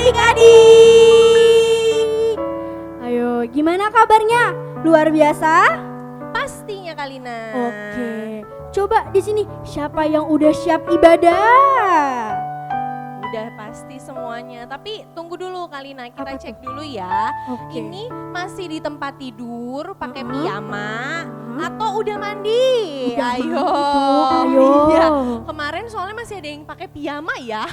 adik-adik. Ayo, gimana kabarnya? Luar biasa? Pastinya Kalina. Oke, coba di sini siapa yang udah siap ibadah? Udah pasti semuanya. Tapi tunggu dulu Kalina, kita Apa cek dulu ya. Oke. Ini masih di tempat tidur, pakai Mm-mm. piyama atau udah mandi? Udah Ayo. mandi tuh, ayo. Iya. Kemarin soalnya masih ada yang pakai piyama ya.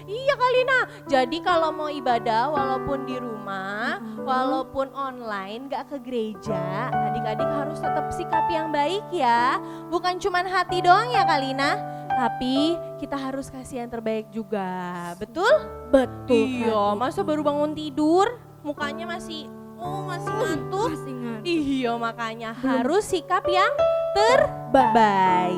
Iya Kalina. Jadi kalau mau ibadah walaupun di rumah, walaupun online, gak ke gereja, adik-adik harus tetap sikap yang baik ya. Bukan cuman hati doang ya Kalina, tapi kita harus kasih yang terbaik juga. Betul? Betul. Iya, masa baru bangun tidur, mukanya masih ngantuk. Masih ngantuk. Iya, makanya harus sikap yang terbaik.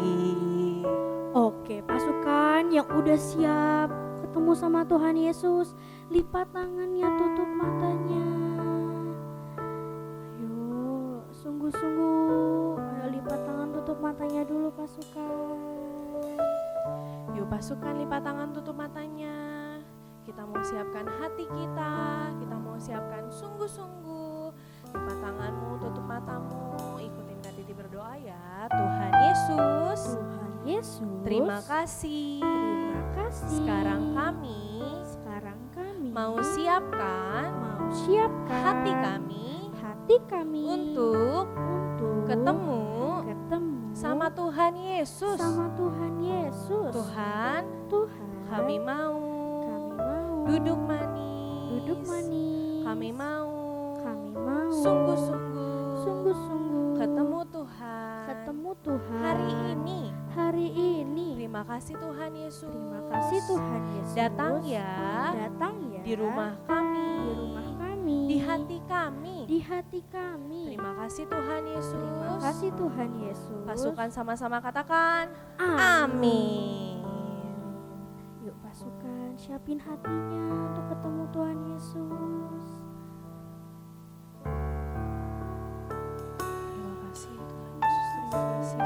Oke, pasukan yang udah siap ketemu sama Tuhan Yesus, lipat tangannya, tutup matanya. Ayo, sungguh-sungguh, ayo lipat tangan, tutup matanya dulu pasukan. Yuk pasukan lipat tangan tutup matanya. Kita mau siapkan hati kita mau siapkan sungguh-sungguh. Lipat tanganmu, tutup matamu, ikutin Kak Titi berdoa ya. Tuhan Yesus, Tuhan Yesus, terima kasih. terima kasih. Sekarang kami mau siapkan siapkan hati kami untuk ketemu sama sama Tuhan Yesus. Tuhan Yesus. Tuhan, kami mau duduk manis. Kami mau sungguh-sungguh ketemu Tuhan. Hari ini. Terima kasih Tuhan Yesus. Terima kasih Tuhan Yesus. Datang ya di rumah kami. Di hati kami. Terima kasih Tuhan Yesus. Terima kasih Tuhan Yesus. Pasukan sama-sama katakan amin. Yuk pasukan, siapin hatinya untuk ketemu Tuhan Yesus. Terima kasih Tuhan Yesus. Terima kasih.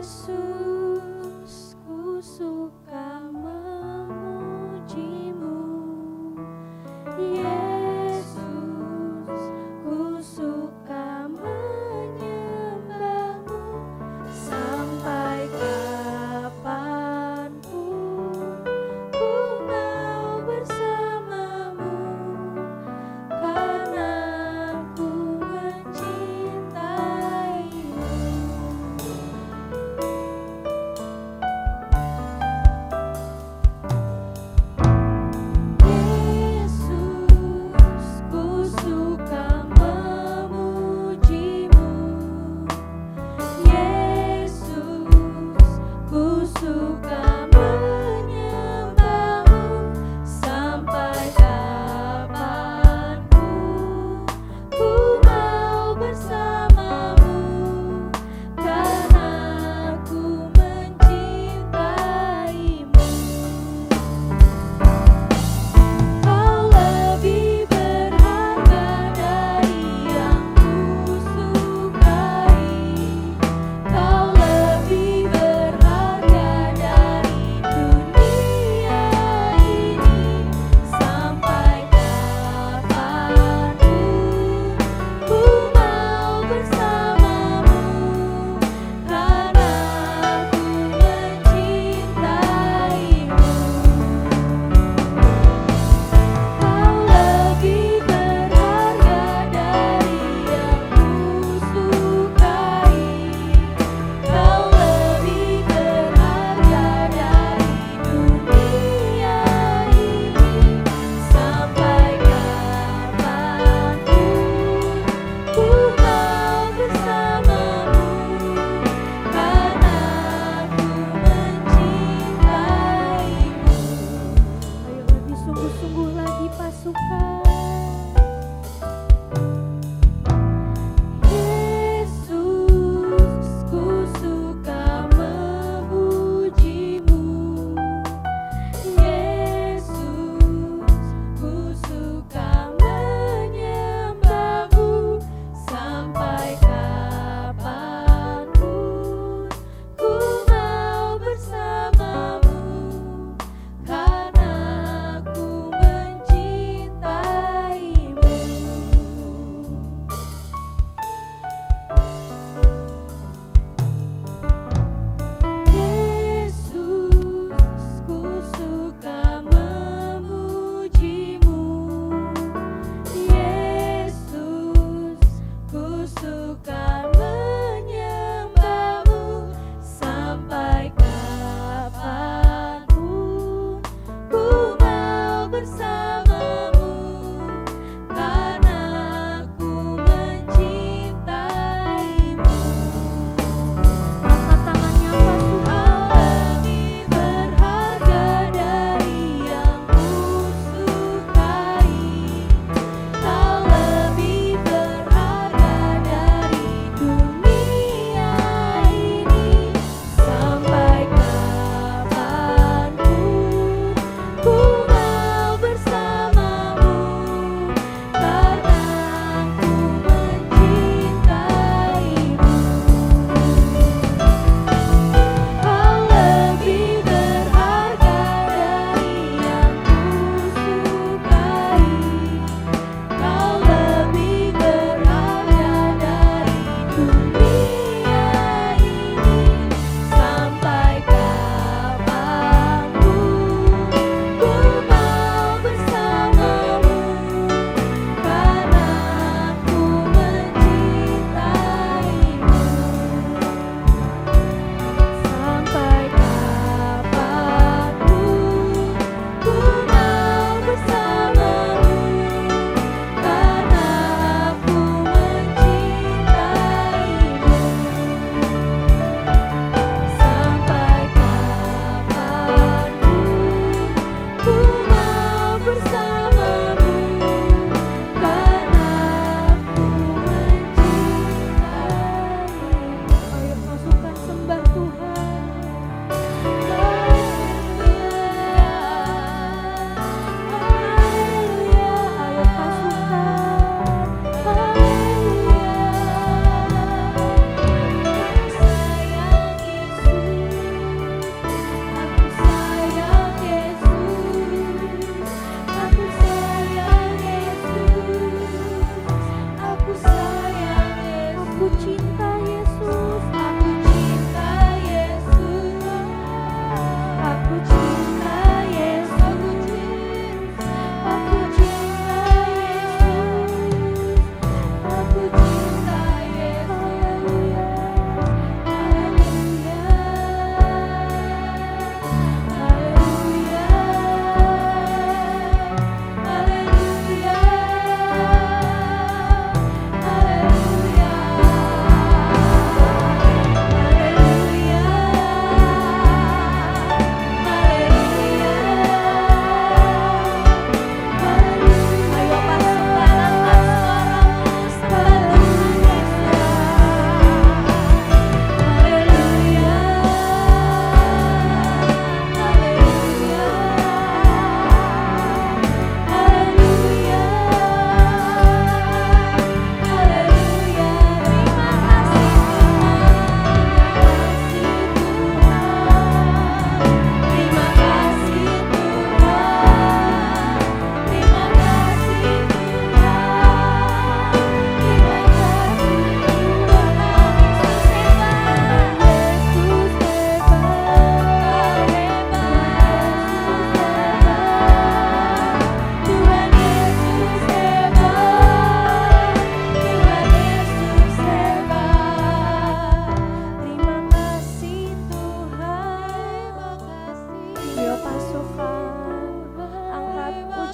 Yesus, ku suka memuji.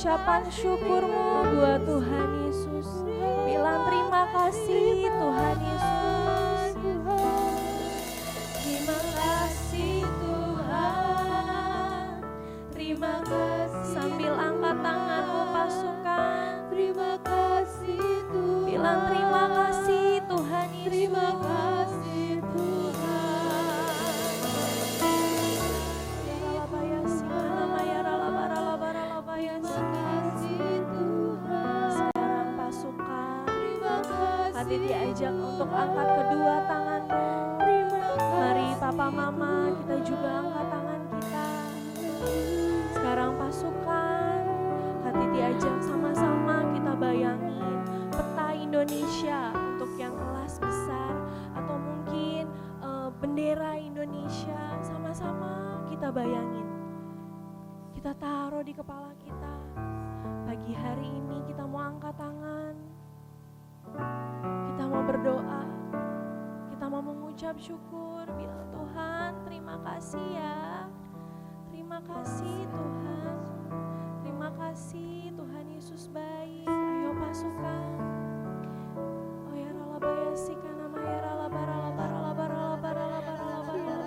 ucapan syukurmu buat Tuhan Yesus. Bilang terima kasih Tuhan Yesus. Terima kasih Tuhan. Terima kasih. Sambil angkat tanganmu pasukan. Terima kasih Tuhan. Bilang terima kasih Tuhan Yesus. Terima kasih Tuhan. Terima kasih Tuhan. Sekarang pasukan, Terima kasih. hati diajak untuk angkat kedua tanganmu. Mari Papa Mama, kita juga angkat tangan kita. Sekarang pasukan, hati diajak sama-sama kita bayangin peta Indonesia untuk yang kelas besar atau mungkin bendera Indonesia, sama-sama kita bayangin. Kita taruh di kepala kita. Pagi hari ini kita mau angkat tangan. Kita mau berdoa. Kita mau mengucap syukur. Bilang Tuhan terima kasih ya. Terima kasih Tuhan. Terima kasih Tuhan Yesus baik. Ayo pasukan. Oh ya ralabaya sikana maya ralabara labara labara labara labara labara.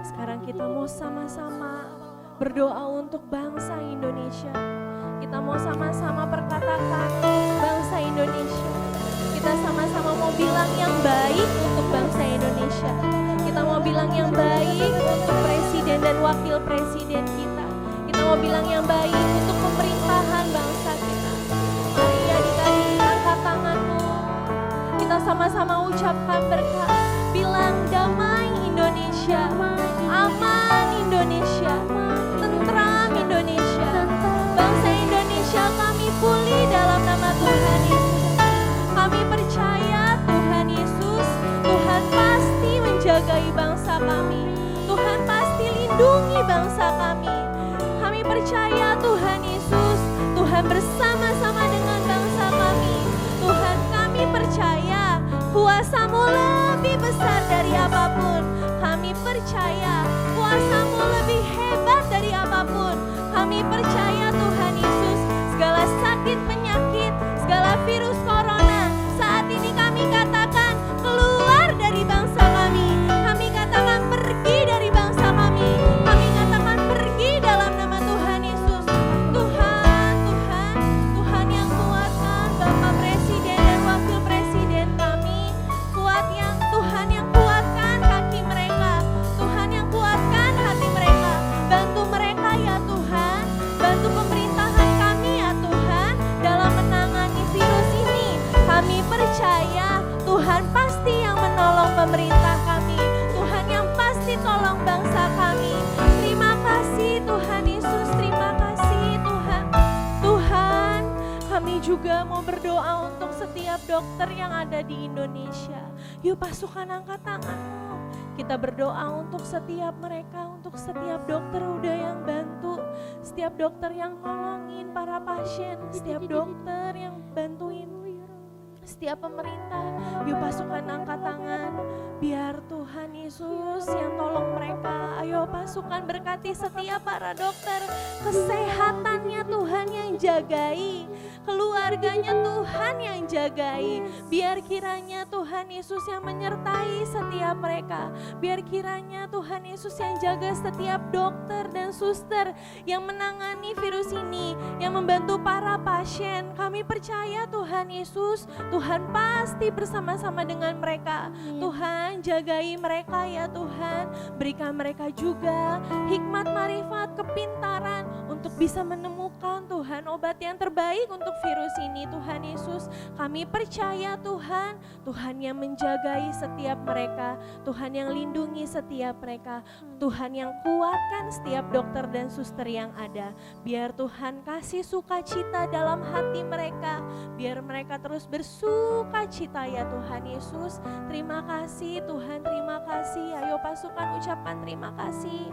Sekarang kita mau sama-sama berdoa untuk bangsa Indonesia. Kita mau sama-sama perkatakan bangsa Indonesia. Kita sama-sama mau bilang yang baik untuk bangsa Indonesia. Kita mau bilang yang baik untuk presiden dan wakil presiden kita. Kita mau bilang yang baik untuk pemerintahan bangsa kita. Mari adik-adik angkat tanganmu. Kita sama-sama ucapkan berkat. Bilang damai Indonesia, aman Indonesia, tentram Indonesia. Bangsa Indonesia kami pulih dalam nama Tuhan Yesus. Kami percaya Tuhan Yesus, Tuhan pasti menjagai bangsa kami. Tuhan pasti lindungi bangsa kami. Kami percaya Tuhan Yesus, Tuhan bersama-sama dengan bangsa kami. Tuhan kami percaya kuasa-Mu lebih besar dari apapun. Kami percaya kuasa-Mu lebih hebat dari apapun. Kami percaya Tuhan Yesus, segala sakit penyakit, segala virus corona, saat ini kami katakan keluar dari bangsa kami. Kami katakan pergi dari bangsa kami. Kami katakan pergi dalam nama Tuhan Yesus. Tuhan, Tuhan, Tuhan yang kuatkan Bapak Presiden dan Wakil Presiden kami. Tuhan yang kuatkan kaki mereka. Tuhan yang kuatkan hati mereka. Bantu mereka ya Tuhan. Bantu pemerintahan kami ya Tuhan dalam menangani virus ini. Kami percaya Tuhan pasti yang menolong pemerintah kami. Tuhan yang pasti tolong bangsa kami. Terima kasih Tuhan Yesus. Terima kasih Tuhan. Tuhan, kami juga mau berdoa untuk setiap dokter yang ada di Indonesia. Yuk pasukan angkat tanganmu. Kita berdoa untuk setiap mereka, untuk setiap dokter udah yang bantu, setiap dokter yang nolongin para pasien, setiap dokter yang bantuin setiap pemerintah. Yuk pasukan angkat tangan, biar Tuhan Yesus yang tolong mereka. Ayo pasukan berkati setiap para dokter, kesehatannya Tuhan yang jagai, keluarganya Tuhan yang jagai. Biar kiranya Tuhan Yesus yang menyertai setiap mereka. Biar kiranya Tuhan Yesus yang jaga setiap dokter dan suster yang menangani virus ini, yang membantu para pasien. Kami percaya Tuhan Yesus, Tuhan pasti bersama-sama dengan mereka. Tuhan jagai mereka ya Tuhan. Berikan mereka juga hikmat, marifat, kepintaran untuk bisa menemukan Tuhan obat yang terbaik untuk virus ini. Tuhan Yesus, kami percaya Tuhan, Tuhan yang menjagai setiap mereka, Tuhan yang lindungi setiap mereka, Tuhan yang kuatkan setiap dokter dan suster yang ada. Biar Tuhan kasih sukacita dalam hati mereka, biar mereka terus bersukacita ya Tuhan Yesus. Terima kasih Tuhan, terima kasih. Ayo pasukan ucapkan terima kasih.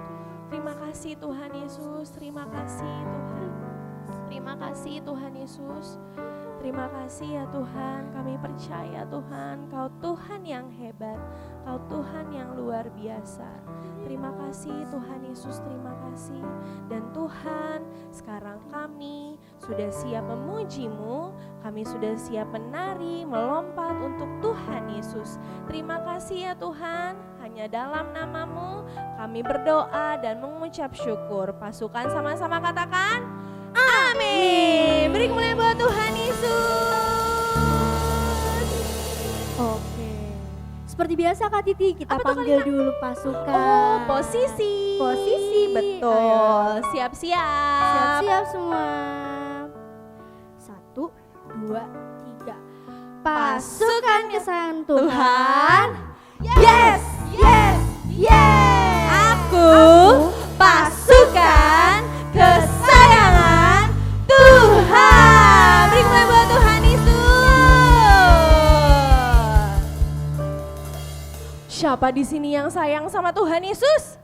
Terima kasih Tuhan Yesus, terima kasih Tuhan. Terima kasih Tuhan Yesus. Terima kasih ya Tuhan, kami percaya Tuhan, Kau Tuhan yang hebat, Kau Tuhan yang luar biasa. Terima kasih Tuhan Yesus, terima kasih. Dan Tuhan, sekarang kami sudah siap memuji-Mu, kami sudah siap menari, melompat untuk Tuhan Yesus. Terima kasih ya Tuhan, hanya dalam nama-Mu kami berdoa dan mengucap syukur. Pasukan sama-sama katakan, amin. Beri kemuliaan buat Tuhan Yesus. Oke. Seperti biasa Kak Titi, kita Apa tuh, panggil Kak? dulu pasukan. Oh, posisi. Posisi. Betul. Ayo. Siap-siap. Siap-siap semua. 1, 2, 3. Pasukan kesayangan Tuhan. Yes, yes, yes. Aku pasukan kesayangan Tuhan. Beri kemuliaan buat Tuhan Yesus. Siapa di sini yang sayang sama Tuhan Yesus?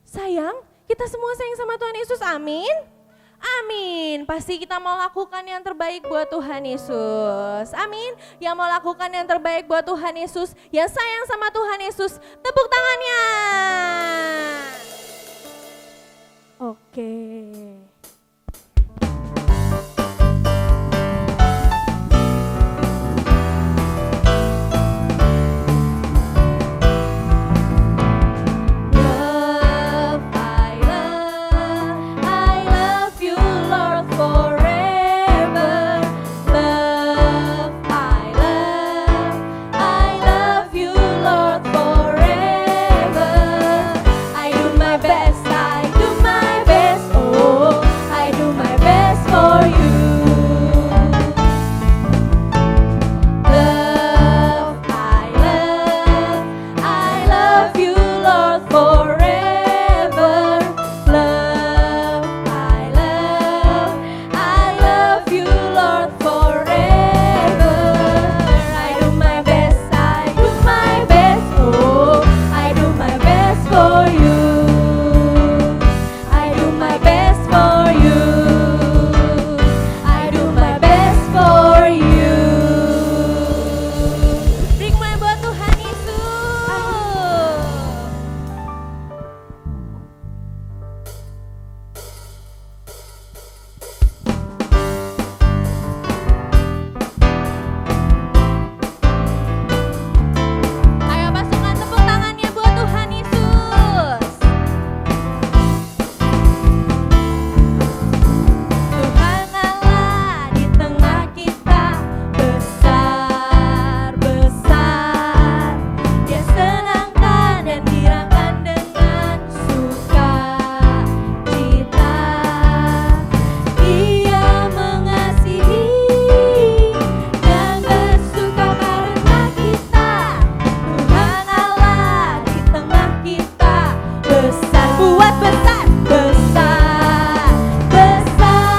Sayang? Kita semua sayang sama Tuhan Yesus, amin? Amin, pasti kita mau lakukan yang terbaik buat Tuhan Yesus, amin. Yang mau lakukan yang terbaik buat Tuhan Yesus, yang sayang sama Tuhan Yesus, tepuk tangannya. Oke. I love you Lord forever. Love, I love you Lord forever. I do my best, oh, I do my best for you. Love, I love you Lord forever. Love, I love you Lord forever. I do my best, oh, I do my best for you. I do my best for you. I do my best for you. Beri kemuliaan buat Tuhan Yesus. Ayo pasukan tepuk tangannya buat Tuhan Yesus. Tuhan Allah di tengah kita besar, besar. Dia senangkan dan dirangkan dengan sukacita. Dia mengasihi dan bersuka karena kita. Tuhan Allah di tengah kita besar, buat besar, besar, besar.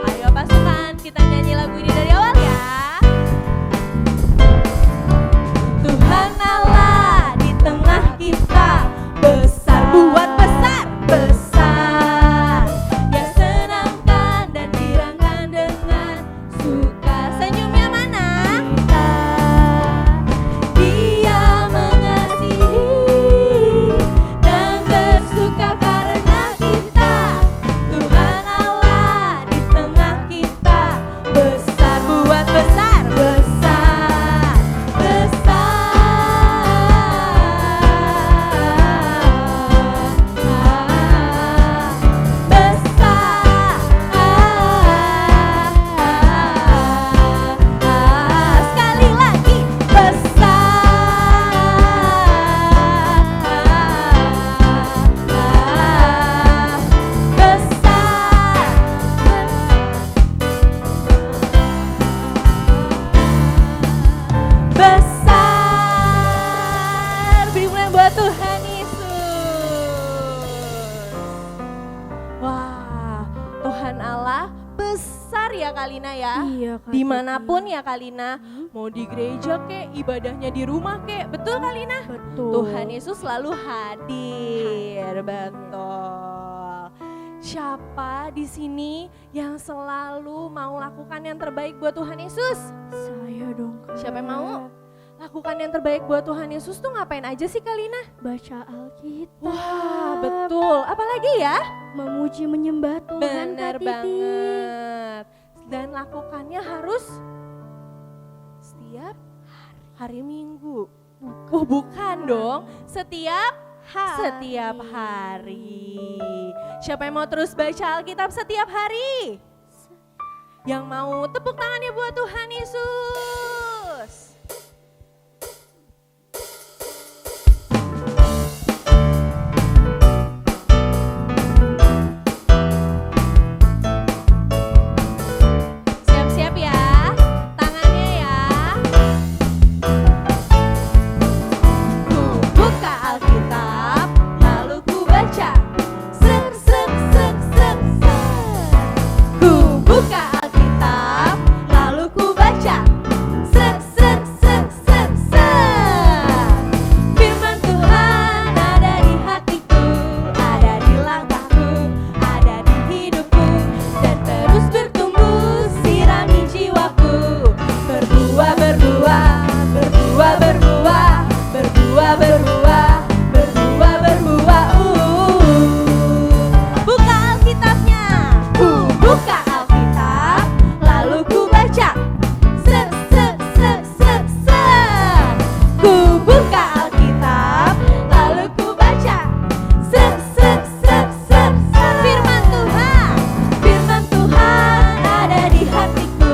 Ayo pasukan, kita nyanyi lagu ini dari awal ya. Tuhan Allah di tengah kita besar, buat besar, besar. Dia senangkan dan dirangkan dengan suka. Senyumnya mana? Dia mengasihi dan bersuka karena kita. Tuhan Allah di tengah kita besar, buat besar, besar, besar. Sekali lagi besar. Beri kemuliaan buat Tuhan Yesus. Wah, Tuhan Allah besar ya Kalina ya. Iya Kak Dimanapun Titi. ya Kalina, mau di gereja kek, ibadahnya di rumah kek, betul Kalina? Betul. Tuhan Yesus selalu hadir, betul. Siapa di sini yang selalu mau lakukan yang terbaik buat Tuhan Yesus? Saya dong Kak. Siapa yang mau? Lakukan yang terbaik buat Tuhan Yesus tuh ngapain aja sih Kalina? Baca Alkitab. Wah betul, apalagi ya? Memuji menyembah Tuhan Bener Kak Titi. banget. Dan lakukannya harus setiap hari Minggu. Oh bukan dong, setiap hari. Siapa yang mau terus baca Alkitab setiap hari? Yang mau tepuk tangannya buat Tuhan Yesus. Siap-siap ya, tangannya ya. Ku buka Alkitab, lalu ku baca. Ser, ser, ser, ser, ser. Ku buka Alkitab, lalu ku baca. Ser, ser, ser, ser, ser. Firman Tuhan ada di hatiku, ada di langkahku, ada di hidupku, dan terus bertumbuh sirami jiwaku. Berbuah, berbuah, berbuah, berbuah, berbuah, berbuah, berbuah, berbuah. Buka Alkitabnya, ku buka Alkitab, lalu ku baca. Ser, ser, ser, ser, ser. Ku buka Alkitab, lalu ku baca. Ser, ser, ser, ser, ser. Firman Tuhan ada di hatiku,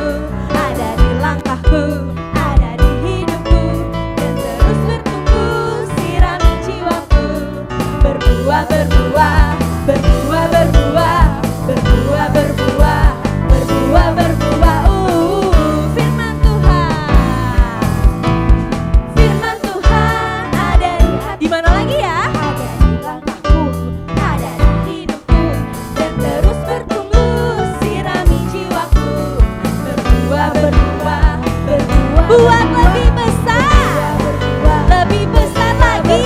ada di langkahku, ada di hidupku, dan terus bertumbuh sirami jiwaku. Berbuah, berbuah, berbuah, berbuah, berbuah, berbuah, berbuah, berbuah. Firman Tuhan ada di hati. Di mana lagi ya? Ada di langkahku, ada di hidupku, dan terus bertumbuh sirami jiwaku. Berbuah, berbuah, berbuah, buat lebih besar, lebih besar lagi.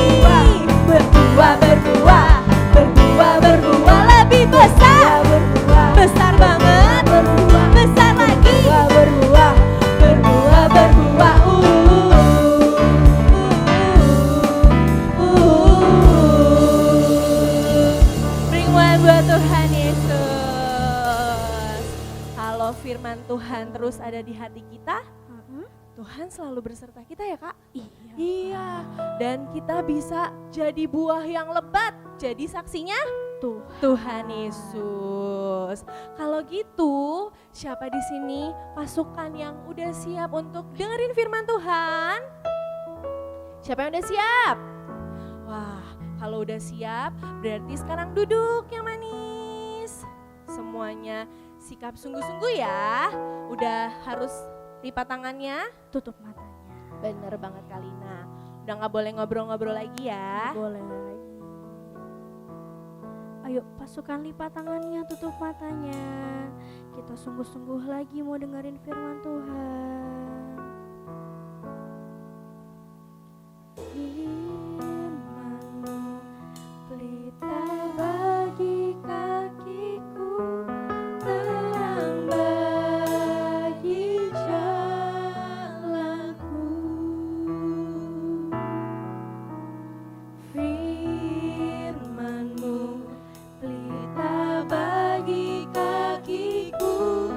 Berbuah, berbuah, berbuah, berbuah, lebih besar, besar banget, besar lagi. Berbuah, berbuah, berbuah. Berikan buat Tuhan Yesus. Kalau firman Tuhan terus ada di hati kita, Tuhan selalu berserta kita ya Kak? Iya. Dan kita bisa jadi buah yang lebat, jadi saksinya Tuhan Yesus. Kalau gitu, siapa di sini pasukan yang udah siap untuk dengerin firman Tuhan? Siapa yang udah siap? Wah, kalau udah siap, berarti sekarang duduk yang manis. Semuanya sikap sungguh-sungguh ya. Udah harus lipat tangannya. Tutup matanya. Bener banget Kalina. Udah gak boleh ngobrol-ngobrol lagi ya. Boleh lagi. Ayo pasukan lipat tangannya, tutup matanya. Kita sungguh-sungguh lagi mau dengerin firman Tuhan. Firman-Mu pelita bagi kakiku, terang bagi jalanku. Firman-Mu pelita bagi kakiku,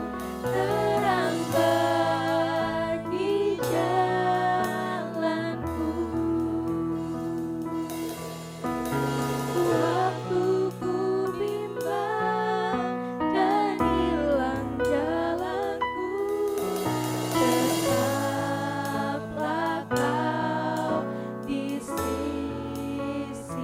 terang bagi jalanku. Waktu ku bimbang dan hilang jalanku, tetaplah Kau di sisiku.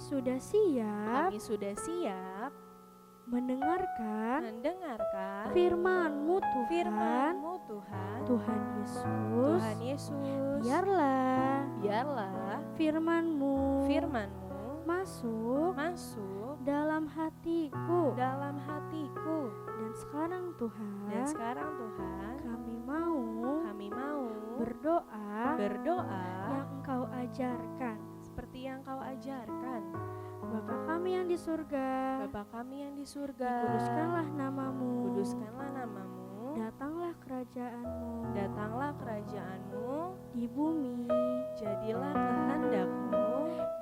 sudah siap Kami sudah siap mendengarkan mendengarkan firman-Mu Tuhan. firman-Mu Tuhan. Tuhan Yesus, Tuhan Yesus, biarlah firman-Mu firman-Mu masuk masuk dalam hatiku. dalam hatiku. Dan sekarang Dan Tuhan, sekarang Tuhan, kami mau kami mau berdoa berdoa yang Engkau ajarkan. seperti yang Kau ajarkan. Bapa kami yang di surga, Bapa kami yang di surga, dikuduskanlah namamu, kuduskanlah namamu, datanglah kerajaanmu, datanglah kerajaanmu, di bumi, jadilah kehendakmu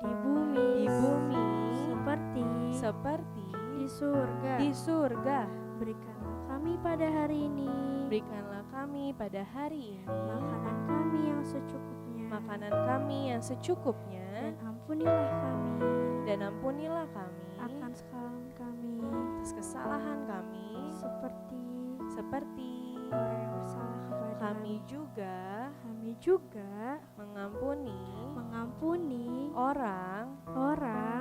di bumi, di bumi seperti seperti di surga. di surga. Berikanlah kami pada hari ini Berikanlah kami pada hari ini makanan kami yang secukupnya, makanan kami yang secukupnya, dan ampunilah kami dan ampunilah kami akan kesalahan kami, atas kesalahan kami, seperti seperti orang yang bersalah kepada kami juga Kami juga mengampuni orang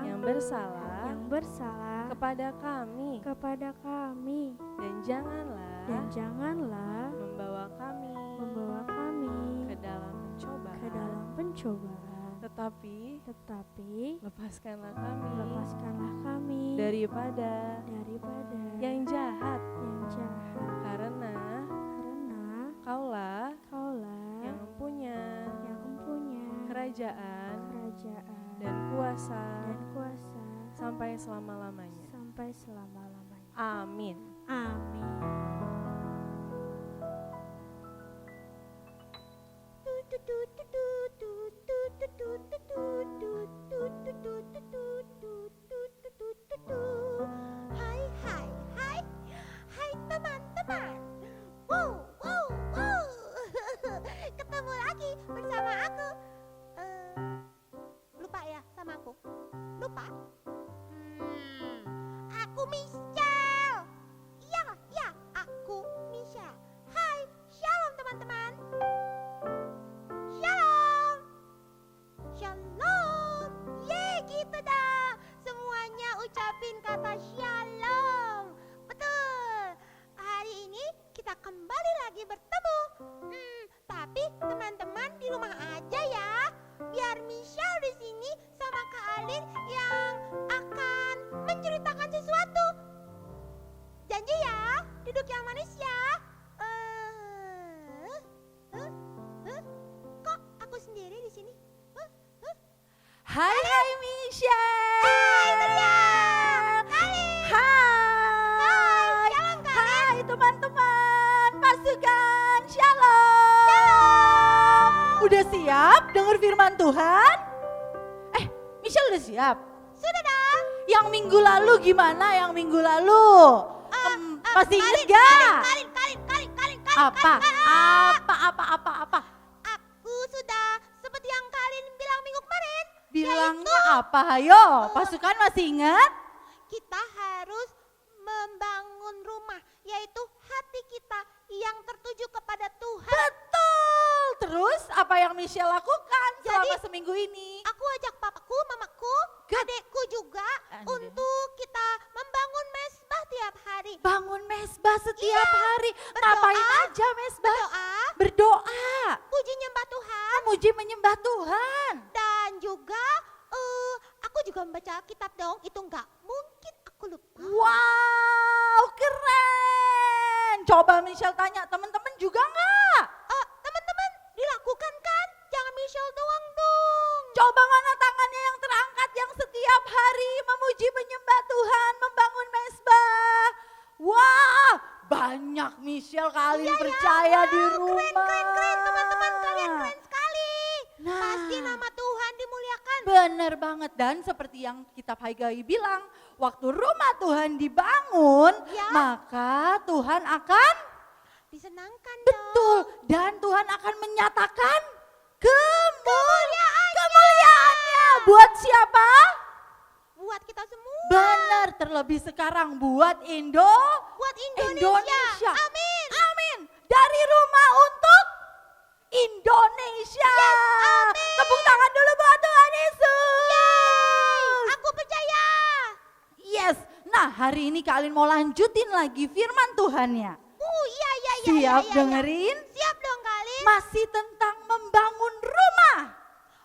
yang bersalah yang bersalah kepada kami, kepada kami, dan dan janganlah membawa kami membawa kami ke dalam ke dalam pencobaan, tetapi tetapi lepaskanlah kami lepaskanlah kami daripada yang jahat, karena Kaulah Kaulah yang mempunyai yang mempunyai kerajaan dan kuasa kuasa sampai selama-lamanya. sampai selama-lamanya. Amin. Amin. Hai hai hai hai teman-teman. Wow wow wow. Ketemu lagi bersama aku. Lupa ya sama aku? Lupa? Aku Michelle. Iya, iya, aku Michelle. Hai, shalom teman-teman. Shalom. Shalom. Ye, gitu dah. Semuanya ucapin kata shalom. Betul. Hari ini kita kembali lagi bertemu. Tapi teman-teman di rumah aja ya. Biar Michelle di sini sama Kak Alin yang akan menceritakan sesuatu. Janji ya, duduk yang manis ya. Kok aku sendiri di sini? Hai Michelle. Hai Michelle. Hai. Shalom Kak Alin. Hai teman-teman pasukan Shalom. Udah siap dengar firman Tuhan? Michelle udah siap? Sudah dong. Yang minggu lalu gimana? Yang minggu lalu? Masih inget gak? Kalin. Apa? Aku sudah seperti yang Kalin bilang minggu kemarin. Bilangnya apa? Hayo, pasukan masih ingat? Kita harus membangun rumah, yaitu hati kita yang tertuju kepada Tuhan. Betul. Terus apa yang Michelle lakukan selama Jadi, seminggu ini? Aku ajak papaku, mamaku, adekku juga Anda. untuk kita membangun mesbah tiap hari. Bangun mesbah setiap hari. berdoa. Ngapain aja mesbah? Berdoa. Puji nyembah Tuhan, Memuji menyembah Tuhan. dan juga aku juga membaca kitab dong. Itu nggak mungkin aku lupa. Wow, keren. Coba Michelle tanya teman-teman juga nggak? Teman-teman, dilakukan kan? Jangan Michelle doang dong. Coba mana tangannya yang terangkat yang setiap hari memuji menyembah Tuhan, membangun mesbah. Wah, banyak Michelle kali percaya di rumah. Keren teman-teman, kalian keren sekali. Nah. Pasti nama Tuhan dimuliakan. Bener banget, dan seperti yang kitab Hagai bilang, waktu rumah Tuhan dibangun, Ya. maka Tuhan akan Disenangkan betul, dong. dan Tuhan akan menyatakan kemuliaannya. Buat siapa? Buat kita semua. Benar, terlebih sekarang buat Buat Indonesia. Amin. Amin. Dari rumah untuk Indonesia. Yes, amin. Tepuk tangan dulu buat Tuhan Yesus. Aku hari ini Kak Alin mau lanjutin lagi firman Tuhannya. Iya, iya, iya. Siap iya, iya. dengerin? Siap dong, Kalin. Masih tentang membangun rumah.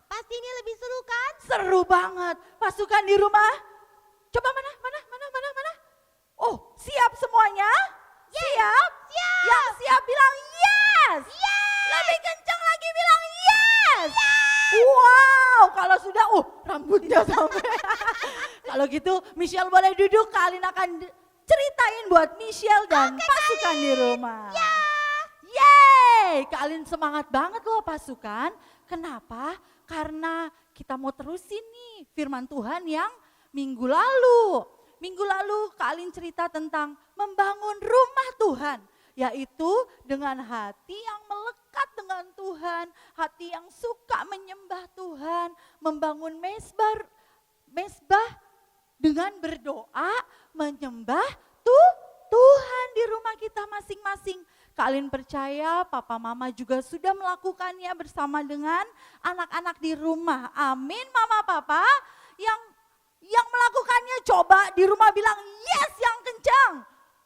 Pasti ini lebih seru kan? Seru banget. Pasukan di rumah. Coba mana? Oh, siap semuanya? Siap? Siap. Yang siap bilang yes. Yes. Lebih kencang lagi bilang yes. Wow, kalau sudah, rambutnya sampai. Kalau gitu Michelle boleh duduk, Kalian akan ceritain buat Michelle dan pasukan di rumah. Yeay, Kalian semangat banget loh pasukan. Kenapa? Karena kita mau terusin nih firman Tuhan yang minggu lalu. Minggu lalu Kalian cerita tentang membangun rumah Tuhan. Yaitu dengan hati yang melekat dengan Tuhan, hati yang suka menyembah Tuhan, membangun mesbah dengan berdoa, menyembah Tuhan di rumah kita masing-masing. Kalian percaya papa mama juga sudah melakukannya bersama dengan anak-anak di rumah. Amin mama papa. Yang melakukannya coba di rumah bilang yes yang kencang.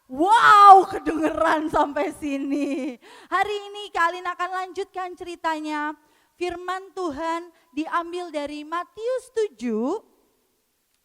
Wow, kedengeran sampai sini. Hari ini kalian akan lanjutkan ceritanya. Firman Tuhan diambil dari Matius 7.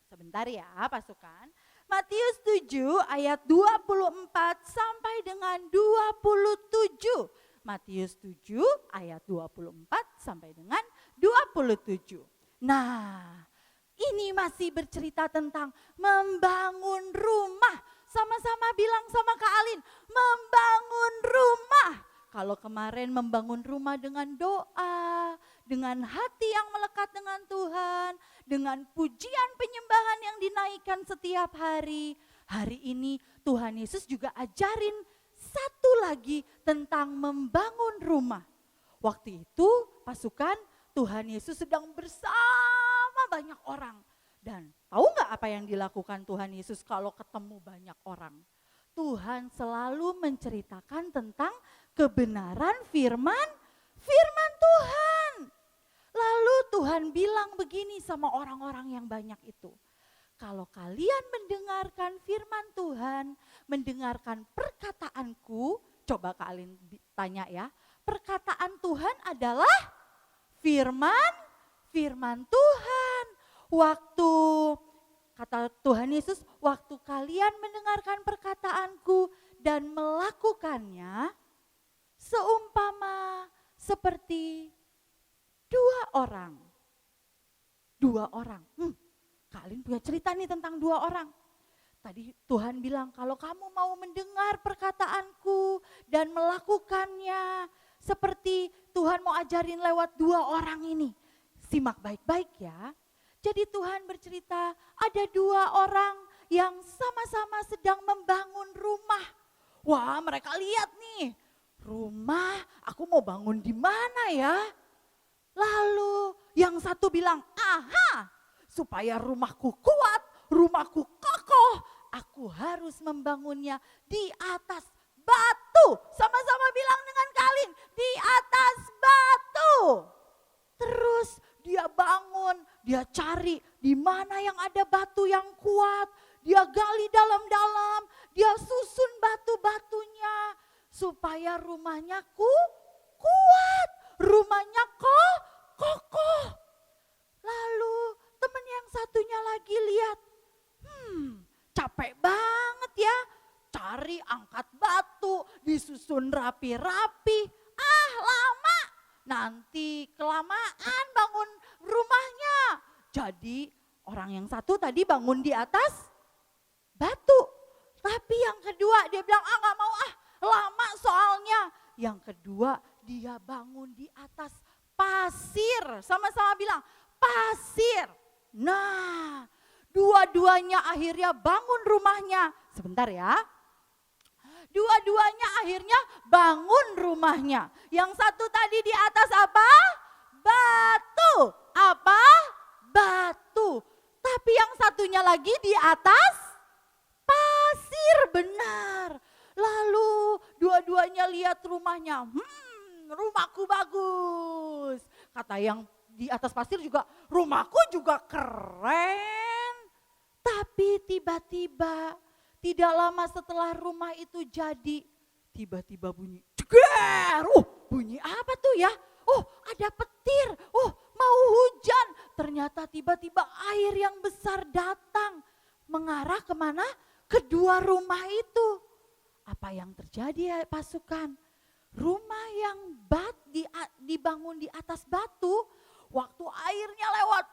Sebentar ya pasukan. Matius 7 ayat 24 sampai dengan 27. Matius 7 ayat 24 sampai dengan 27. Nah, ini masih bercerita tentang membangun rumah. Sama-sama bilang sama Kak Alin, membangun rumah. Kalau kemarin membangun rumah dengan doa, dengan hati yang melekat dengan Tuhan, dengan pujian penyembahan yang dinaikkan setiap hari. Hari ini Tuhan Yesus juga ajarin satu lagi tentang membangun rumah. Waktu itu pasukan Tuhan Yesus sedang bersama banyak orang. Dan tahu nggak apa yang dilakukan Tuhan Yesus kalau ketemu banyak orang? Tuhan selalu menceritakan tentang kebenaran firman Tuhan. Lalu Tuhan bilang begini sama orang-orang yang banyak itu. Kalau kalian mendengarkan firman Tuhan, mendengarkan perkataanku, coba kalian tanya ya, perkataan Tuhan adalah firman Tuhan. Waktu kata Tuhan Yesus, waktu kalian mendengarkan perkataanku dan melakukannya, seumpama seperti dua orang. Kalian punya cerita nih tentang dua orang. Tadi Tuhan bilang kalau kamu mau mendengar perkataanku dan melakukannya, seperti Tuhan mau ajarin lewat dua orang ini. Simak baik-baik ya. Jadi Tuhan bercerita ada dua orang yang sama-sama sedang membangun rumah. Wah, mereka lihat nih, rumah aku mau bangun di mana ya? Lalu yang satu bilang, aha, supaya rumahku kuat, rumahku kokoh, aku harus membangunnya di atas batu. Sama-sama bilang dengan kalian, di atas batu. Terus dia bangun, dia cari di mana yang ada batu yang kuat. Dia gali dalam-dalam, dia susun batu-batunya supaya rumahnya kuat, rumahnya kokoh. Lalu teman yang satunya lagi lihat, capek banget ya, cari angkat batu, disusun rapi-rapi, lama. Nanti kelamaan bangun rumahnya. Jadi orang yang satu tadi bangun di atas batu. Tapi yang kedua dia bilang, gak mau lama soalnya. Yang kedua dia bangun di atas pasir. Sama-sama bilang pasir. Nah, dua-duanya akhirnya bangun rumahnya. Sebentar ya. Dua-duanya akhirnya bangun rumahnya. Yang satu tadi di atas apa? Batu. Apa? Batu. Tapi yang satunya lagi di atas pasir, benar. Lalu dua-duanya lihat rumahnya. Rumahku bagus. Kata yang di atas pasir juga, rumahku juga keren. Tapi tiba-tiba Tidak lama setelah rumah itu jadi, tiba-tiba bunyi ceger. Bunyi apa tuh ya? Ada petir. Mau hujan. Ternyata tiba-tiba air yang besar datang. Mengarah kemana? Kedua rumah itu. Apa yang terjadi ya pasukan? Rumah yang dibangun di atas batu, waktu airnya lewat,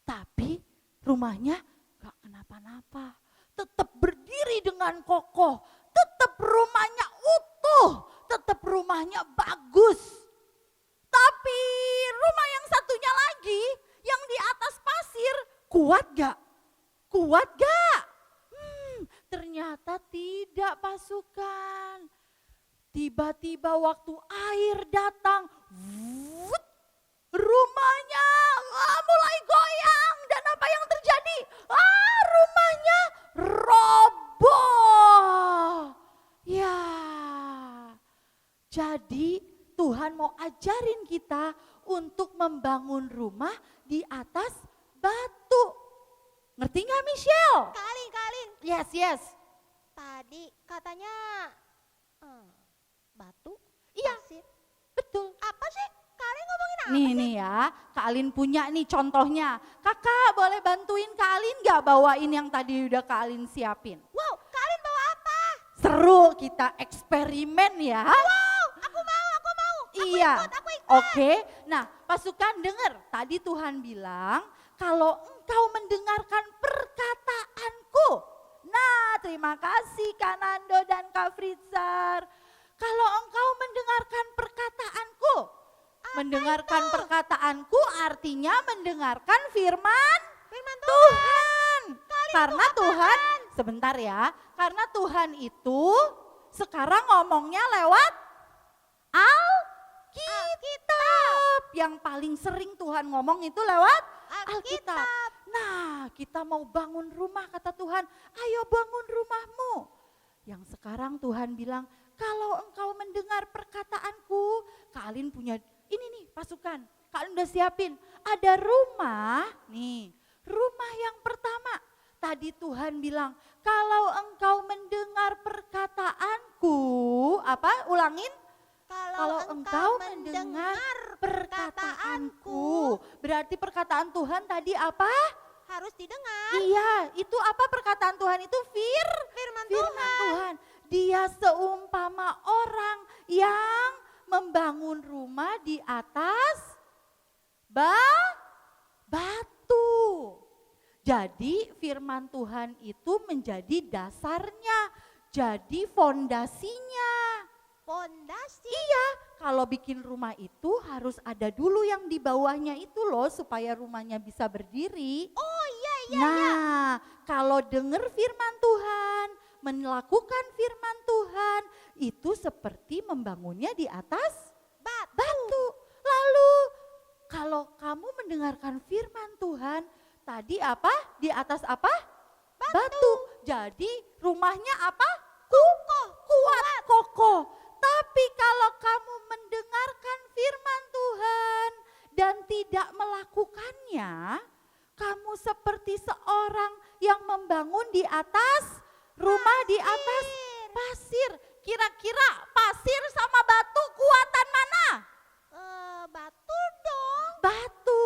tapi rumahnya gak kenapa-napa. Tetap berdiri dengan kokoh, tetap rumahnya utuh, tetap rumahnya bagus. Tapi rumah yang satunya lagi, yang di atas pasir, kuat gak? Kuat gak? Ternyata tidak pasukan. Tiba-tiba waktu air datang, rumahnya mulai goyang. Dan apa yang terjadi? Rumahnya roboh. Ya, jadi Tuhan mau ajarin kita untuk membangun rumah di atas batu. Ngerti gak Michelle? Kalin. Yes. Tadi katanya batu. Iya, Pasir. betul. Apa sih? Kalin ngomongin apa? Nih ya, Kak Alin punya nih contohnya. Kakak boleh bantuin Kak Alin gak bawain yang tadi udah Kak Alin siapin? Wow, Kalin bawa apa? Seru, kita eksperimen ya. Wow, aku mau. Iya, Aku ikut. oke. Nah pasukan denger, tadi Tuhan bilang kalau engkau mendengarkan perkataanku. Nah terima kasih Kak Nando dan Kak Fritzar. Kalau engkau mendengarkan perkataanku. Mendengarkan perkataanku artinya mendengarkan firman Tuhan. Karena Tuhan, sebentar ya, karena Tuhan itu sekarang ngomongnya lewat Alkitab. Yang paling sering Tuhan ngomong itu lewat Alkitab. Nah, kita mau bangun rumah kata Tuhan, ayo bangun rumahmu. Yang sekarang Tuhan bilang, kalau engkau mendengar perkataanku, kalian punya ini nih pasukan, kalian udah siapin. Ada rumah, nih rumah yang pertama. Tadi Tuhan bilang, kalau engkau mendengar perkataanku, apa? Ulangin. Kalau engkau mendengar perkataanku. Berarti perkataan Tuhan tadi apa? Harus didengar. Iya, itu apa perkataan Tuhan itu? Firman Tuhan. Dia seumpama orang yang membangun rumah di atas batu. Jadi firman Tuhan itu menjadi dasarnya, jadi fondasinya. Fondasi. Iya, kalau bikin rumah itu harus ada dulu yang di bawahnya itu loh supaya rumahnya bisa berdiri. Oh iya. Nah, kalau dengar firman Tuhan, melakukan firman Tuhan, itu seperti membangunnya di atas batu. Lalu, kalau kamu mendengarkan firman Tuhan, tadi apa? Di atas apa? Batu. Jadi rumahnya apa? Kuat, kokoh. Tapi kalau kamu mendengarkan firman Tuhan dan tidak melakukannya, kamu seperti seorang yang membangun di atas rumah di atas pasir. Kira-kira pasir sama batu kuatan mana? Batu dong. Batu.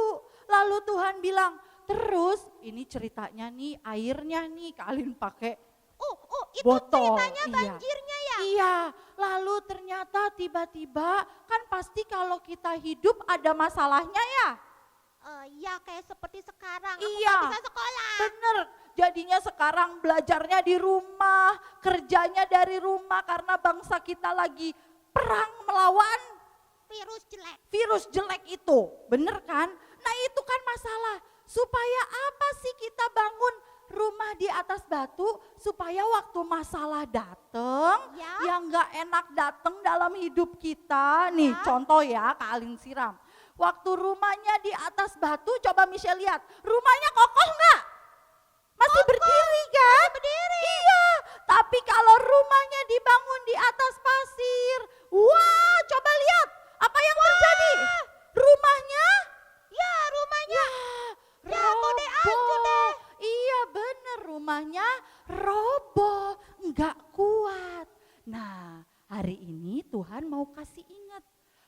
Lalu Tuhan bilang, terus ini ceritanya nih airnya nih kalian pakai Itu botol. ceritanya banjirnya ya? Iya, lalu ternyata tiba-tiba kan pasti kalau kita hidup ada masalahnya ya. Ya kayak seperti sekarang, aku Iya. nggak bisa sekolah. Bener, jadinya sekarang belajarnya di rumah, kerjanya dari rumah karena bangsa kita lagi perang melawan virus jelek itu, bener kan? Nah itu kan masalah, supaya apa sih kita bangun rumah di atas batu supaya waktu masalah dateng, Ya. yang gak enak dateng dalam hidup kita. Nih contoh ya, Kak Alin siram. Waktu rumahnya di atas batu, coba Michelle lihat, rumahnya kokoh gak? Masih berdiri kan? Berdiri. Iya, tapi kalau rumahnya dibangun di atas pasir, wah coba lihat, apa yang terjadi? Rumahnya? Ya rumahnya Jatuh deh. Iya bener, rumahnya Tuhan mau kasih ingat.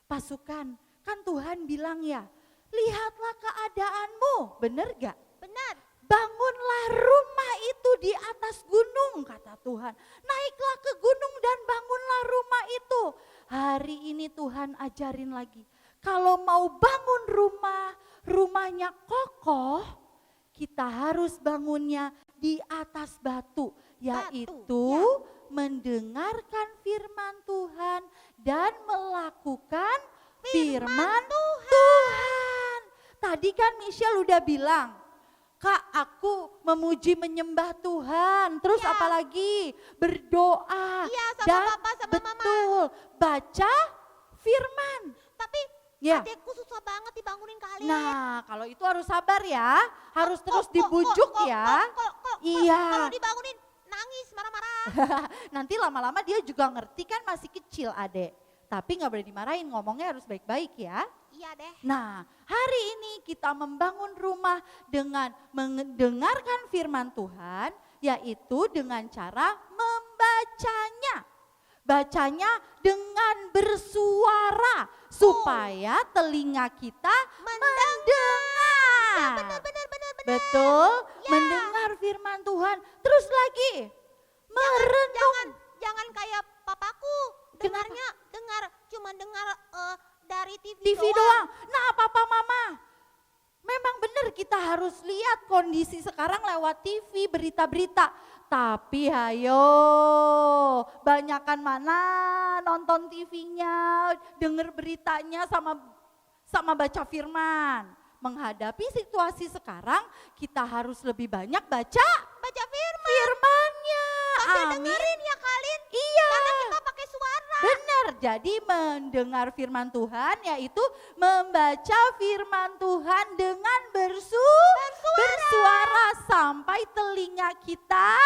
Pasukan, kan Tuhan bilang ya, lihatlah keadaanmu, bener gak? Benar. Bangunlah rumah itu di atas gunung, kata Tuhan. Naiklah ke gunung dan bangunlah rumah itu. Hari ini Tuhan ajarin lagi. Kalau mau bangun rumah, rumahnya kokoh, kita harus bangunnya di atas batu. Yaitu mendengarkan firman Tuhan dan melakukan firman Tuhan. Tadi kan Michelle udah bilang, Kak, aku memuji menyembah Tuhan. Terus Iya. apalagi? Berdoa. Iya, sama dan papa, sama mama. betul, baca firman. Tapi Ya. adekku susah banget dibangunin kali. Nah, kalau itu harus sabar ya. Harus terus dibujuk ya. Iya. Kalau dibangunin nangis, marah-marah. Nanti lama-lama dia juga ngerti kan masih kecil adek. Tapi nggak boleh dimarahin, ngomongnya harus baik-baik ya. Iya deh. Nah, hari ini kita membangun rumah dengan mendengarkan firman Tuhan, yaitu dengan cara membacanya. Bacanya dengan bersuara, supaya telinga kita mendengar. Ya, benar. Betul, Ya. mendengar firman Tuhan. Terus lagi, merenung. Jangan kayak papaku. Dengarnya cuma dengar dari TV, TV doang. Nah, papa mama, memang benar kita harus lihat kondisi sekarang lewat TV, berita-berita. Tapi ayo, banyakan mana nonton TV-nya, denger beritanya sama baca firman. Menghadapi situasi sekarang, kita harus lebih banyak baca firman-Nya. Sambil Amin. dengerin ya kalian. Iya. Karena kita pakai suara. Benar, jadi mendengar firman Tuhan yaitu membaca firman Tuhan dengan bersuara sampai telinga kita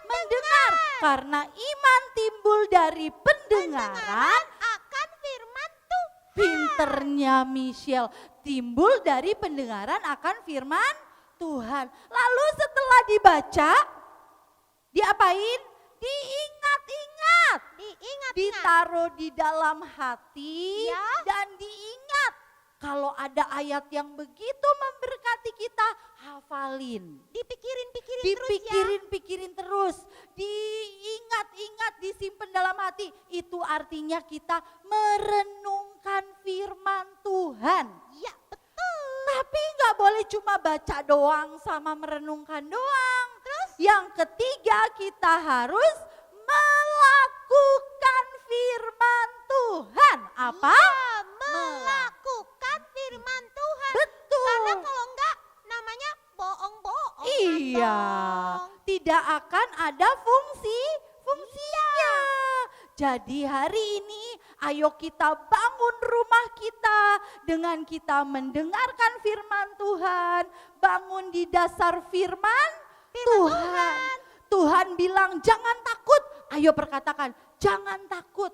mendengar. Karena iman timbul dari pendengaran, Akan firman Tuhan. pinternya Michelle, timbul dari pendengaran akan firman Tuhan. Lalu setelah dibaca, diapain? Diingat-ingat. Diingat-ingat. Ditaruh di dalam hati Ya. dan diingat. Kalau ada ayat yang begitu memberkati kita, hafalin. Dipikirin terus. Diingat-ingat, disimpan dalam hati. Itu artinya kita merenungkan firman Tuhan. Ya, betul. Tapi nggak boleh cuma baca doang sama merenungkan doang. Terus? Yang ketiga kita harus melakukan firman Tuhan. Apa? Ya, melakukan firman Tuhan. Betul. Karena kalau enggak namanya bohong-bohong. Iya, tidak akan ada fungsinya. Jadi hari ini ayo kita bangun rumah kita dengan kita mendengarkan firman Tuhan, bangun di dasar firman Tuhan. Tuhan bilang jangan takut, ayo perkatakan jangan takut.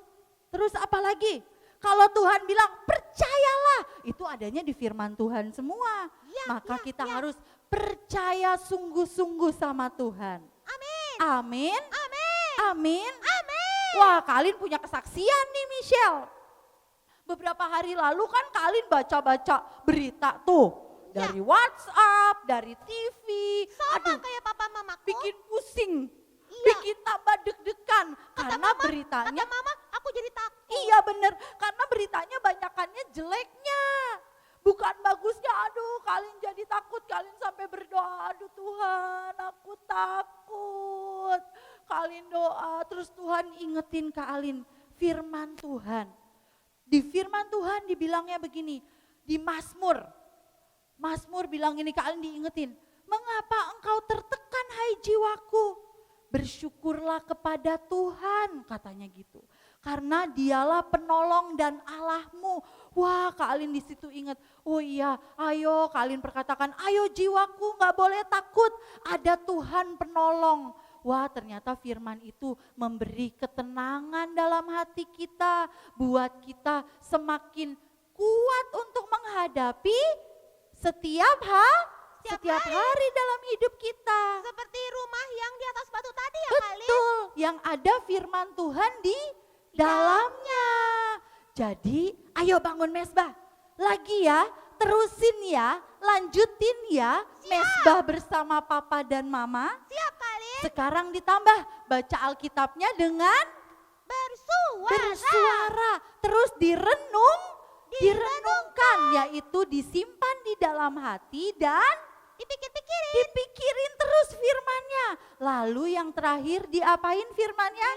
Terus apa lagi? Kalau Tuhan bilang percayalah, itu adanya di firman Tuhan semua. Maka kita harus percaya sungguh-sungguh sama Tuhan. Amin. Amin. Wah, kalian punya kesaksian nih Michelle. Beberapa hari lalu kan kalian baca-baca berita tuh. Dari WhatsApp, dari TV. Sama kayak papa mamaku. Bikin pusing. Iya. Bikin tambah deg-degan. Karena beritanya. Kata mama, aku jadi takut. Iya bener, karena beritanya banyakannya jeleknya. Bukan bagusnya, aduh kalian jadi takut, kalian sampai berdoa, aduh Tuhan aku takut. Kalian doa, terus Tuhan ingetin kalian firman Tuhan. Di firman Tuhan dibilangnya begini, di Mazmur bilang ini kalian diingetin, mengapa engkau tertekan hai jiwaku? Bersyukurlah kepada Tuhan katanya gitu. Karena dialah penolong dan Allahmu. Wah kalian di situ ingat, oh iya ayo kalian perkatakan, ayo jiwaku gak boleh takut, ada Tuhan penolong. Wah ternyata firman itu memberi ketenangan dalam hati kita, buat kita semakin kuat untuk menghadapi setiap hari dalam hidup kita. Seperti rumah yang di atas batu tadi ya kali. Betul, yang ada firman Tuhan di dalamnya. Jadi ayo bangun mesbah. Lagi ya, terusin ya, lanjutin ya. Mesbah bersama papa dan mama. Siap kali. Sekarang ditambah baca Alkitabnya dengan bersuara. Terus direnungkan, yaitu disimpan di dalam hati dan dipikirin terus firman-Nya. Lalu yang terakhir diapain firman-Nya?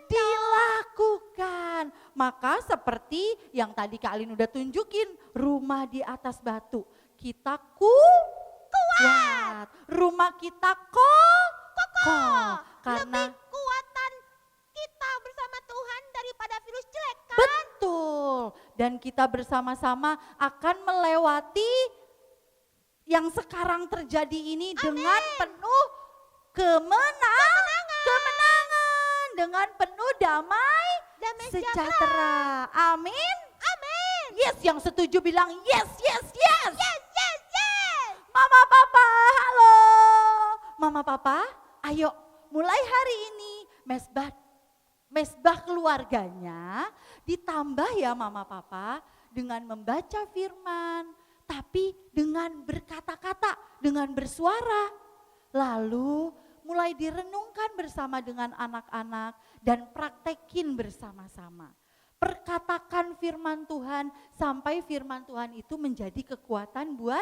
Dilakukan. Maka seperti yang tadi Kak Alin udah tunjukin, rumah di atas batu. Kita kuat. Rumah kita kokoh. Karena Lebih kuatan kita bersama Tuhan daripada virus jelek kan? betul. Dan kita bersama-sama akan melewati yang sekarang terjadi ini dengan penuh kemenangan. Dengan penuh damai sejahtera. Amin. Yes, yang setuju bilang yes. Mama Papa, halo. Mama Papa, ayo mulai hari ini mesbah keluarganya ditambah ya Mama Papa dengan membaca firman, tapi dengan berkata-kata, dengan bersuara. Lalu mulai direnungkan bersama dengan anak-anak dan praktekin bersama-sama. Perkatakan firman Tuhan sampai firman Tuhan itu menjadi kekuatan buat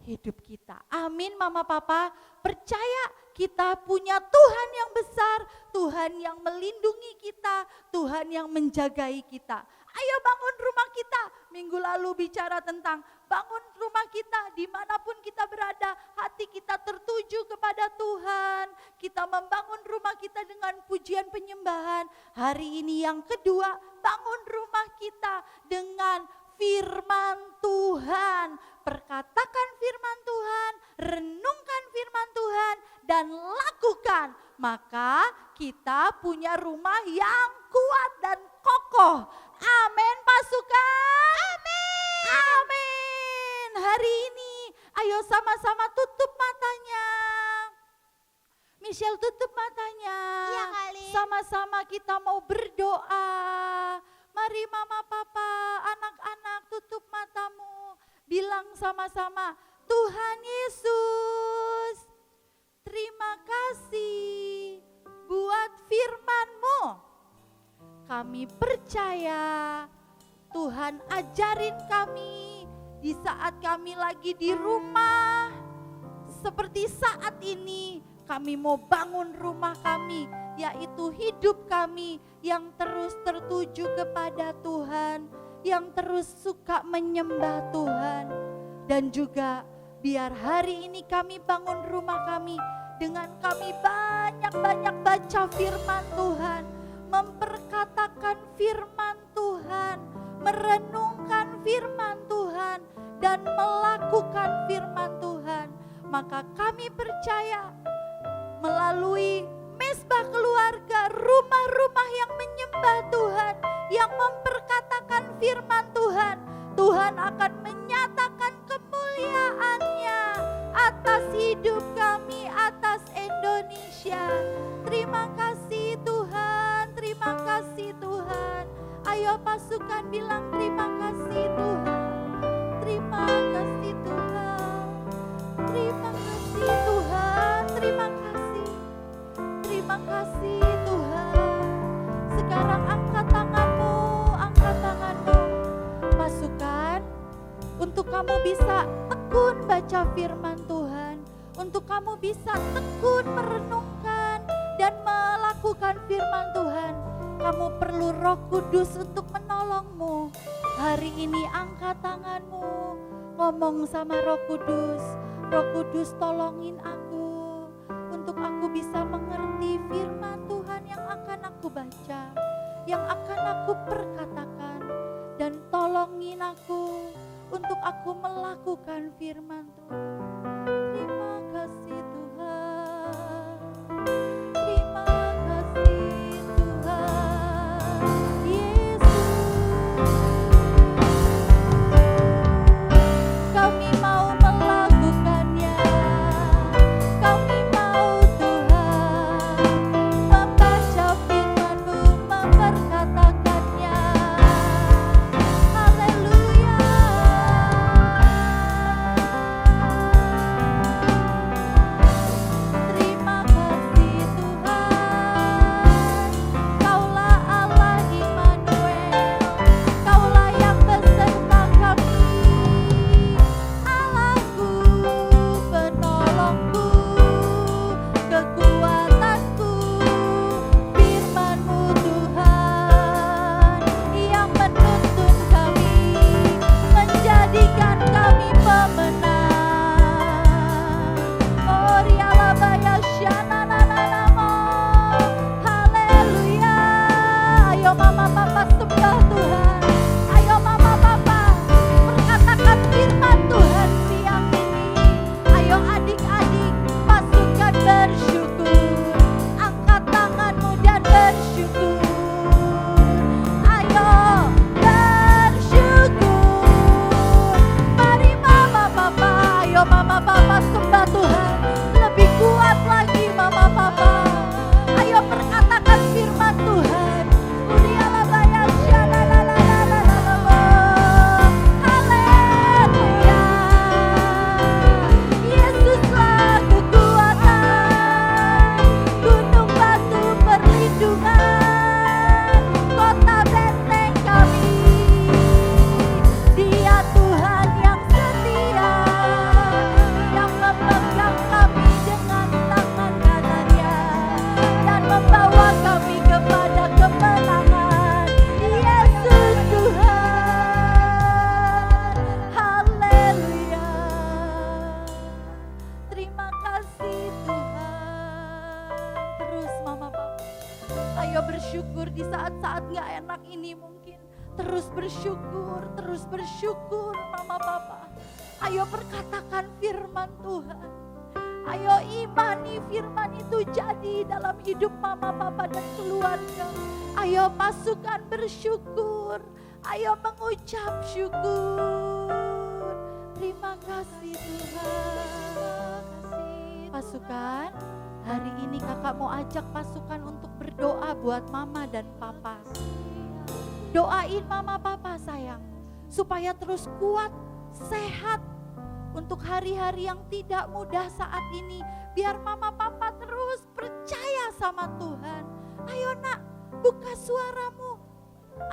hidup kita. Amin Mama Papa, percaya kita punya Tuhan yang besar, Tuhan yang melindungi kita, Tuhan yang menjagai kita. Ayo bangun rumah kita. Minggu lalu bicara tentang bangun rumah kita dimanapun kita berada, hati kita tertuju kepada Tuhan. Kita membangun rumah kita dengan pujian penyembahan. Hari ini yang kedua, bangun rumah kita dengan firman Tuhan. Perkatakan firman Tuhan, renungkan firman Tuhan, dan lakukan. Maka kita punya rumah yang kuat dan kokoh. Amin pasukan. Amin. Hari ini ayo sama-sama tutup matanya. Michelle tutup matanya. Iya, Kali. Sama-sama kita mau berdoa. Mari Mama Papa, anak-anak tutup matamu. Bilang sama-sama, Tuhan Yesus, terima kasih buat firman-Mu. Kami percaya Tuhan ajarin kami di saat kami lagi di rumah. Seperti saat ini kami mau bangun rumah kami, yaitu hidup kami yang terus tertuju kepada Tuhan, yang terus suka menyembah Tuhan. Dan juga biar hari ini kami bangun rumah kami dengan kami banyak-banyak baca firman Tuhan, memperkatakan firman Tuhan, merenungkan firman Tuhan, dan melakukan firman Tuhan. Maka kami percaya melalui mesbah keluarga, rumah-rumah yang menyembah Tuhan, yang memperkatakan firman Tuhan, Tuhan akan menyatakan kemuliaan-Nya atas hidup kami, atas Indonesia. Terima kasih Tuhan, terima kasih Tuhan. Ayo pasukan bilang terima kasih Tuhan, terima kasih Tuhan, terima kasih Tuhan, terima kasih. Terima kasih Tuhan. Sekarang angkat tanganmu, pasukan, untuk kamu bisa tekun baca firman Tuhan, untuk kamu bisa tekun merenungkan dan melakukan firman Tuhan. Kamu perlu Roh Kudus untuk menolongmu. Hari ini angkat tanganmu, ngomong sama Roh Kudus. Roh Kudus tolongin aku, untuk aku bisa mengerti firman Tuhan yang akan aku baca, yang akan aku perkatakan, dan tolongin aku untuk aku melakukan firman Tuhan. Terima kasih Tuhan, terima kasih Tuhan Yesus. Kami mau melakukannya, kami mau Tuhan membaca firman-Mu, memperkatakannya. mungkin. Terus bersyukur Mama Papa. Ayo perkatakan firman Tuhan. Ayo imani firman itu jadi dalam hidup Mama Papa dan keluarga. Ayo pasukan bersyukur. Ayo mengucap syukur. Terima kasih Tuhan. Pasukan, hari ini kakak mau ajak pasukan untuk berdoa buat Mama dan Papa. Doain Mama Papa sayang, supaya terus kuat, sehat untuk hari-hari yang tidak mudah saat ini. Biar Mama Papa terus percaya sama Tuhan. Ayo nak, buka suaramu.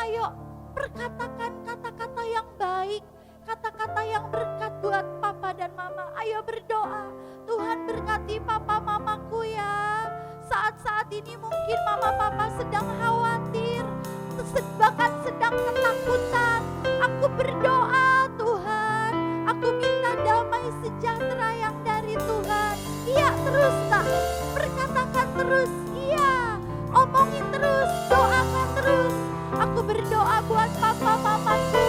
Ayo perkatakan kata-kata yang baik, kata-kata yang berkat buat Papa dan Mama. Ayo berdoa, Tuhan berkati Papa Mamaku ya. Saat-saat ini mungkin Mama Papa sedang khawatir, bahkan sedang ketakutan. Aku berdoa Tuhan, aku minta damai sejahtera yang dari Tuhan. Iya terus nak, perkatakan terus, iya, omongin terus, doakan terus. Aku berdoa buat Papa Mamaku,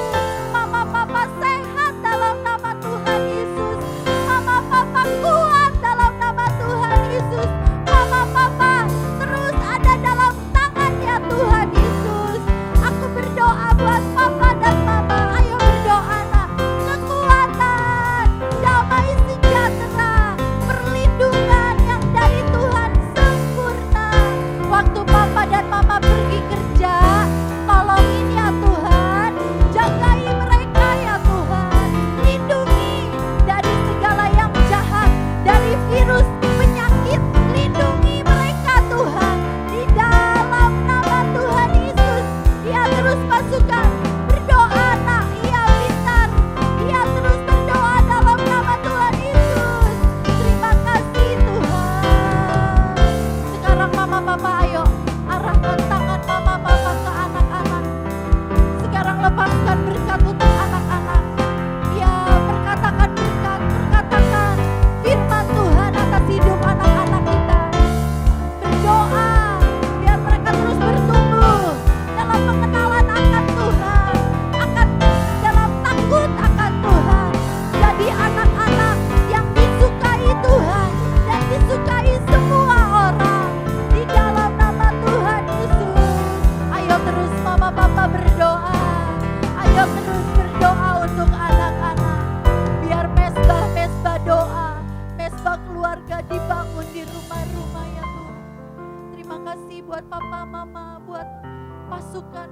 Mama Papa sehat dalam nama Tuhan Yesus. Mama Papa kuat dalam nama Tuhan Yesus. Mama Papa terus ada dalam tangannya Tuhan Yesus. Aku berdoa buat Papa dan Mama. Ayo berdoa nak, kekuatan, damai sejahtera, perlindungan yang dari Tuhan sempurna. Waktu Papa dan Mama pergi kerja, tolongin ya Tuhan, jagai mereka ya Tuhan, lindungi dari segala yang jahat, dari virus, penyakit, lindungi mereka Tuhan, di dalam nama Tuhan Yesus. Dia terus pasukan, berdoa nak, ia pintar, dia terus berdoa dalam nama Tuhan Yesus. Terima kasih Tuhan. Sekarang Mama Papa ayo, arahkan tangan Mama Papa ke anak-anak. Sekarang lepaskan berkat untuk anak-anak. Ya, perkatakan berkat, perkatakan firman Tuhan atas hidup anak-anak kita. Berdoa biar mereka terus bertumbuh dalam pengenalan akan Tuhan, akan dalam takut akan Tuhan. Jadi anak-anak yang disukai Tuhan dan disukai semua orang di dalam nama Tuhan Yesus. Ayo terus Mama Papa berdoa. Ayo terus berdoa untuk anak-anak. Biar mesbah-mesbah doa, mesbah keluarga dibangun di rumah-rumah ya Tuhan. Terima kasih buat Papa Mama, buat pasukan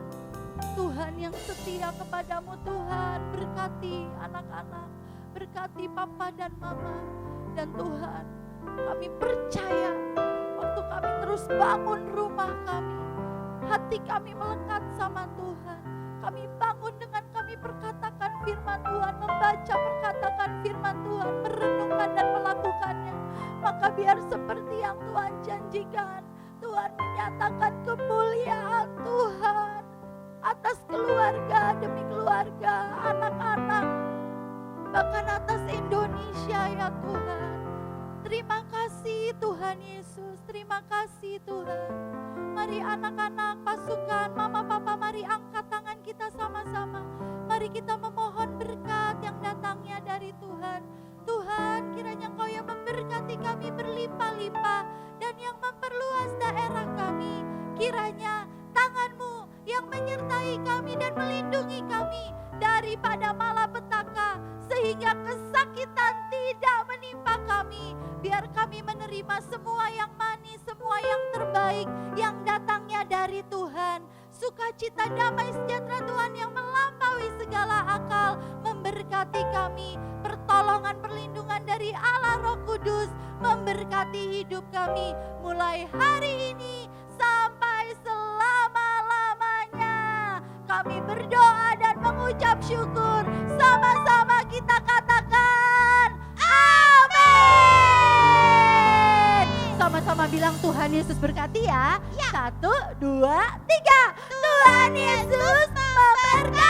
Tuhan yang setia kepadamu Tuhan. Berkati anak-anak, berkati Papa dan Mama. Dan Tuhan, kami percaya waktu kami terus bangun rumah kami, hati kami melekat sama Tuhan. Kami bangun dengan kami perkatakan firman Tuhan, membaca perkatakan firman Tuhan, merenungkan dan melakukannya. Maka biar seperti yang Tuhan janjikan, Tuhan menyatakan kemuliaan Tuhan atas keluarga demi keluarga, anak-anak, bahkan atas Indonesia ya Tuhan. Terima kasih Tuhan Yesus, terima kasih Tuhan. Mari anak-anak, pasukan, Mama Papa, mari angkat tangan kita sama-sama. Mari kita memohon berkat yang datangnya dari Tuhan. Tuhan, kiranya Engkau yang memberkati kami berlimpah-limpah dan yang memperluas daerah kami. Kiranya tangan-Mu yang menyertai kami dan melindungi kami daripada malapetaka, sehingga kesakitan tidak menimpa kami. Biar kami menerima semua yang manis, semua yang terbaik yang datangnya dari Tuhan. Sukacita, damai, sejahtera Tuhan yang melampaui segala akal memberkati kami. Pertolongan, perlindungan dari Allah Roh Kudus memberkati hidup kami mulai hari ini sampai selama-lamanya. Kami berdoa dan mengucap syukur. Sama-sama kita katakan amin. Sama-sama bilang Tuhan Yesus berkati ya. 1, 2, 3. Tuhan Yesus memberkati.